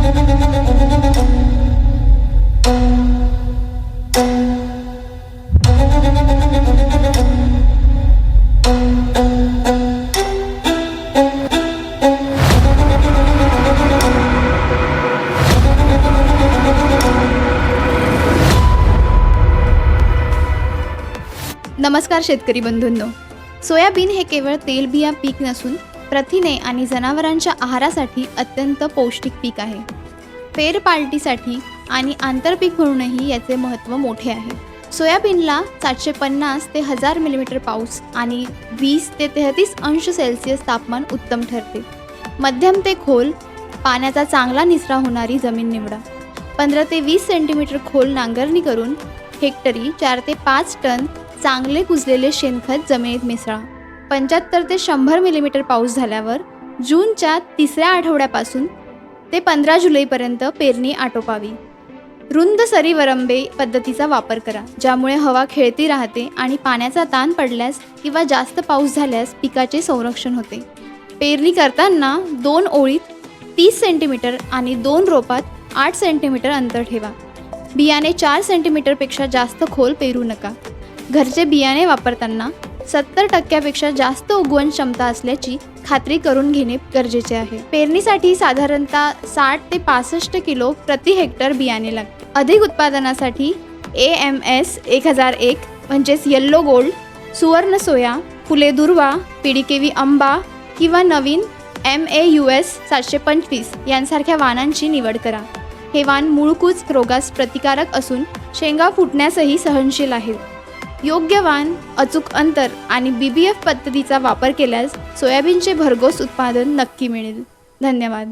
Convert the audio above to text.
नमस्कार शेतकरी बंधूंनो, सोयाबीन हे केवळ तेलबिया पीक नसून प्रथिने आणि जनावरांच्या आहारासाठी अत्यंत पौष्टिक पीक आहे. फेरपालटीसाठी आणि आंतरपीक म्हणूनही याचे महत्त्व मोठे आहे. सोयाबीनला 750 ते 1000 मिलीमीटर पाऊस आणि 20 ते 33 अंश सेल्सिअस तापमान उत्तम ठरते. मध्यम ते खोल पाण्याचा चांगला निचरा होणारी जमीन निवडा. 15 ते 20 सेंटीमीटर खोल नांगरणी करून हेक्टरी 4 ते 5 टन चांगले कुजलेले शेणखत जमिनीत मिसळा. 75 ते 100 मिलीमीटर पाऊस झाल्यावर जूनच्या 3ऱ्या आठवड्यापासून ते 15 जुलैपर्यंत पेरणी आटोपावी. रुंद सरी वरंबे पद्धतीचा वापर करा, ज्यामुळे हवा खेळती राहते आणि पाण्याचा ताण पडल्यास किंवा जास्त पाऊस झाल्यास पिकाचे संरक्षण होते. पेरणी करताना 2 ओळीत 30 सेंटीमीटर आणि 2 रोपात 8 सेंटीमीटर अंतर ठेवा. बियाणे 4 सेंटीमीटरपेक्षा जास्त खोल पेरू नका. घरचे बियाणे वापरताना 70% जास्त उगवण क्षमता असल्याची खात्री करून घेणे गरजेचे आहे. पेरणीसाठी साधारणतः 60 ते 65 किलो प्रति हेक्टर बियाणे लागते. अधिक उत्पादनासाठी AMS 1001 म्हणजेच येल्लो गोल्ड, सुवर्ण सोया, फुले दुर्वा, PDKV आंबा किंवा नवीन MAUS 725 यांसारख्या वाणांची निवड करा. हे वाण मूळकूज रोगास प्रतिकारक असून शेंगा फुटण्यासही सहनशील आहेत. योग्य वाण, अचूक अंतर आणि BBF पद्धतीचा वापर केल्यास सोयाबीनचे भरघोस उत्पादन नक्की मिळेल. धन्यवाद.